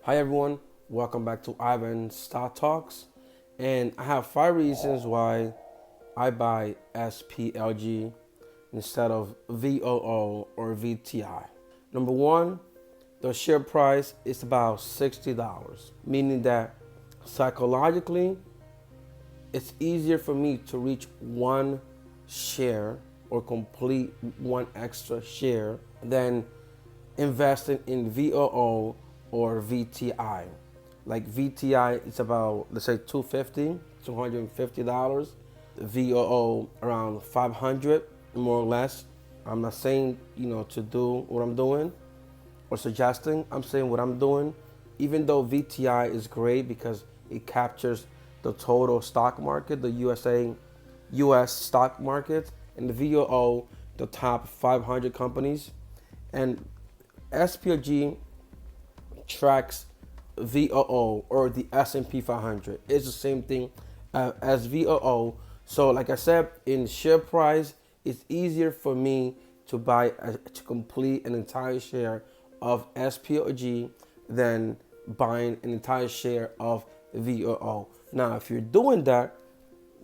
Hi everyone, welcome back to Ivan Stock Talks. And I have 5 reasons why I buy SPLG instead of VOO or VTI. Number one, the share price is about $60, meaning that psychologically it's easier for me to reach one share or complete one extra share than investing in VOO or VTI. Like VTI, it's about, let's say, $250. VOO around 500, more or less. I'm not saying, to do what I'm doing or suggesting. I'm saying what I'm doing. Even though VTI is great because it captures the total stock market, the US stock market, and the VOO, the top 500 companies. And SPLG tracks VOO or the S&P 500. It's the same thing as VOO. So, like I said, in share price, it's easier for me to complete an entire share of SPLG than buying an entire share of VOO. Now, if you're doing that,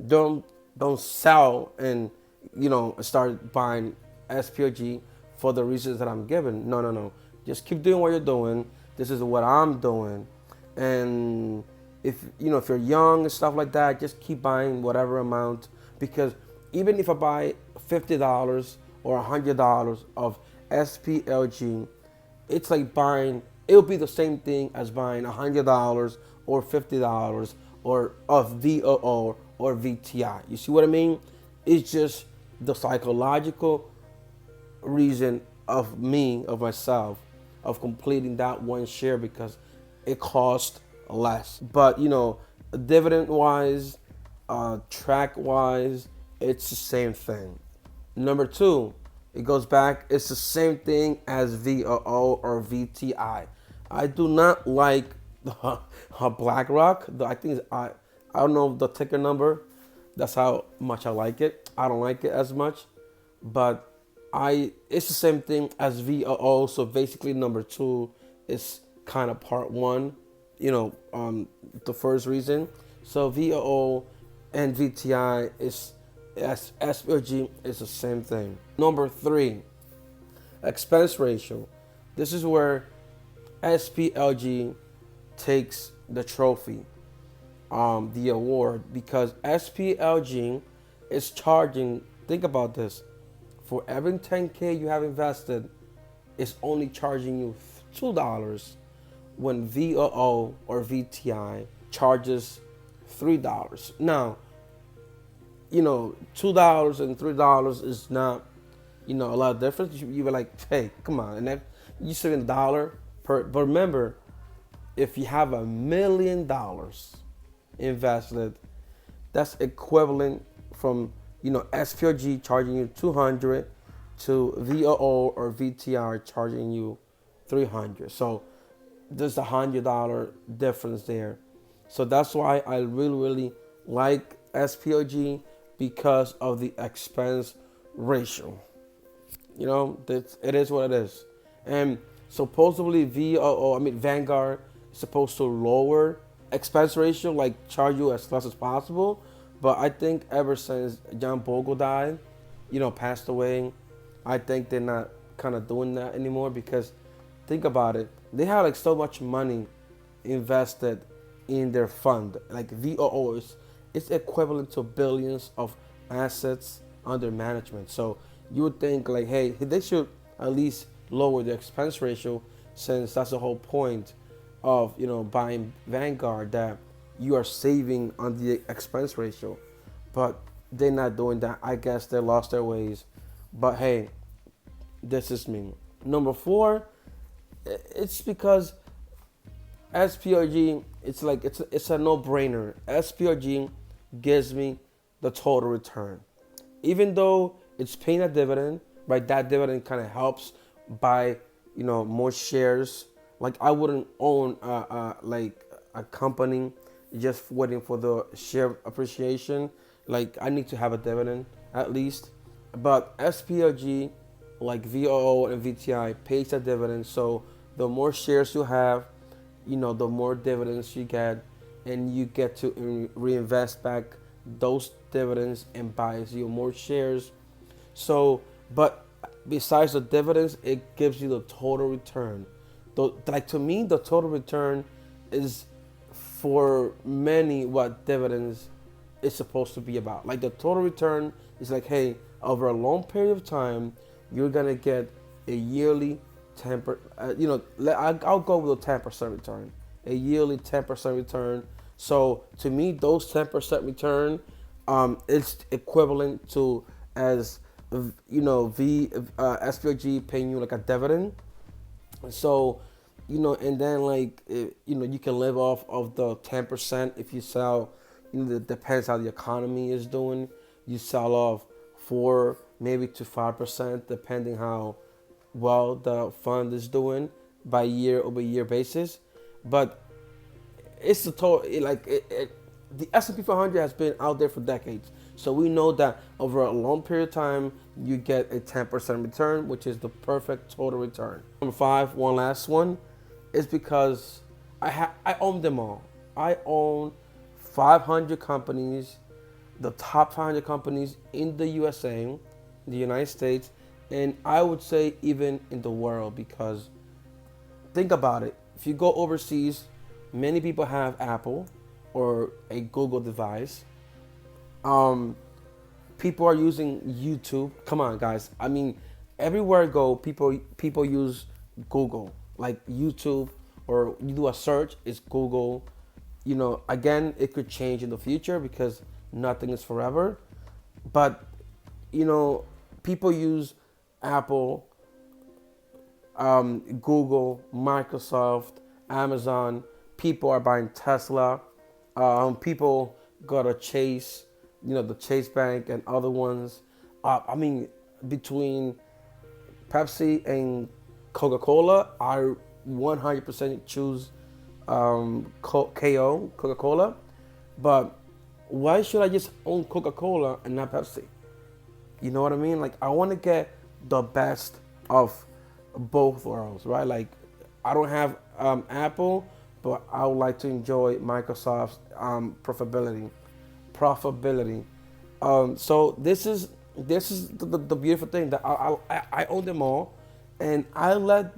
don't don't sell and start buying SPLG for the reasons that I'm giving. No, no, no. Just keep doing what you're doing. This is what I'm doing, and if you're young and stuff like that, just keep buying whatever amount, because even if I buy $50 or $100 of SPLG, it's like buying, it'll be the same thing as buying $100 or $50 or of VOO or VTI. You see what I mean? It's just the psychological reason of myself, of completing that one share because it cost less. But dividend wise, track wise, it's the same thing. Number two, it goes back, it's the same thing as VOO or VTI. I do not like BlackRock. I think I don't know the ticker number. That's how much I like it. I don't like it as much, but it's the same thing as VOO. So basically, number two is kind of part one. The first reason. So VOO and VTI is SPLG is the same thing. Number three, expense ratio. This is where SPLG takes the trophy, the award, because SPLG is charging. Think about this: for every 10K you have invested, it's only charging you $2, when VOO or VTI charges $3. Now, $2 and $3 is not, a lot of difference. You were like, hey, come on, and then you saving $1 per. But remember, if you have $1 million invested, that's equivalent from SPLG charging you 200 to VOO or VTR charging you 300. So there's $100 difference there. So that's why I really like SPLG, because of the expense ratio. It is what it is. And supposedly Vanguard is supposed to lower expense ratio, like charge you as less as possible. But I think ever since John Bogle died, passed away, I think they're not kind of doing that anymore, because think about it. They have like so much money invested in their fund. Like VOO is, it's equivalent to billions of assets under management. So you would think like, hey, they should at least lower the expense ratio, since that's the whole point of buying Vanguard, that you are saving on the expense ratio. But they're not doing that. I guess they lost their ways. But hey, this is me. Number four, it's because SPLG, it's like it's a no-brainer. SPLG gives me the total return, even though it's paying a dividend. Right, that dividend kind of helps buy more shares. Like I wouldn't own like a company just waiting for the share appreciation. Like I need to have a dividend at least. But SPLG, like VOO and VTI, pays a dividend. So the more shares you have, the more dividends you get, and you get to reinvest back those dividends and buys you more shares. So, but besides the dividends, it gives you the total return. Like to me, the total return is for many what dividends is supposed to be about. Like the total return is like, hey, over a long period of time, you're gonna get a yearly 10%. I'll go with a 10% return, a yearly 10% return. So to me, those 10% return, it's equivalent to as SPLG paying you like a dividend. So, and then like you can live off of the 10% if you sell. It depends how the economy is doing. You sell off 4 maybe to 5% depending how well the fund is doing by year over year basis. But it's the total. The S&P 500 has been out there for decades, so we know that over a long period of time you get a 10% return, which is the perfect total return. Number 5, one last one, is because I own them all. I own 500 companies, the top 500 companies in the USA, the United States, and I would say even in the world, because think about it. If you go overseas, many people have Apple or a Google device. People are using YouTube. Come on, guys. I mean, everywhere I go, people use Google, like YouTube, or you do a search, it's Google. Again, it could change in the future because nothing is forever. But people use Apple, Google, Microsoft, Amazon. People are buying Tesla. People go to Chase, the Chase Bank and other ones. Between Pepsi and Coca-Cola, I 100% choose Coca-Cola. But why should I just own Coca-Cola and not Pepsi? You know what I mean? Like, I want to get the best of both worlds, right? Like, I don't have Apple, but I would like to enjoy Microsoft's profitability. So this is the beautiful thing, that I own them all, and I let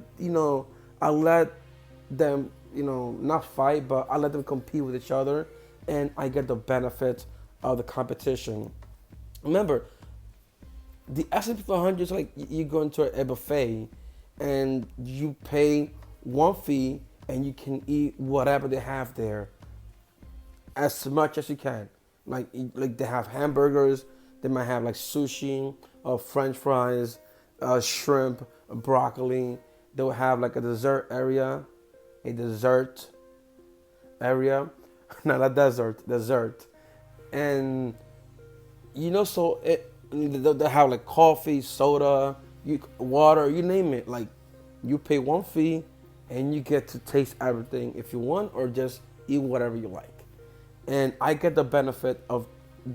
them not fight, but I let them compete with each other, and I get the benefit of the competition. Remember, the S&P 500 is like you go into a buffet and you pay one fee and you can eat whatever they have there as much as you can. Like they have hamburgers, they might have like sushi, French fries, shrimp, broccoli. They'll have like a dessert area, not a dessert, and so they have like coffee, soda, water, you name it. Like you pay one fee and you get to taste everything if you want, or just eat whatever you like. And I get the benefit of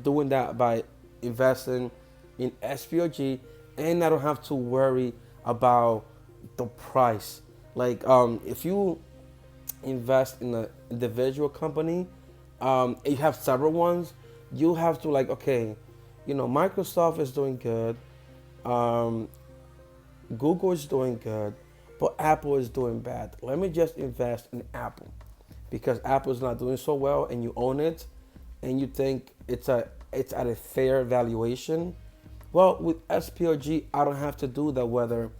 doing that by investing in SPLG, and I don't have to worry about the price. Like if you invest in an individual company, you have several ones, you have to okay, Microsoft is doing good, Google is doing good, but Apple is doing bad. Let me just invest in Apple, because Apple is not doing so well, and you own it, and you think it's at a fair valuation. Well, with SPLG, I don't have to do that. Whether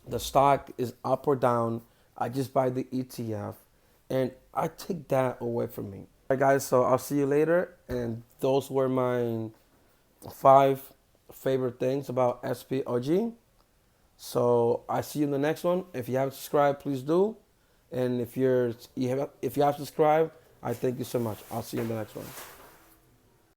the stock is up or down, I just buy the ETF, and I take that away from me. All right, guys. So I'll see you later, and those were my 5 favorite things about SPLG. So I see you in the next one. If you haven't subscribed, please do. And if you have subscribed, I thank you so much. I'll see you in the next one.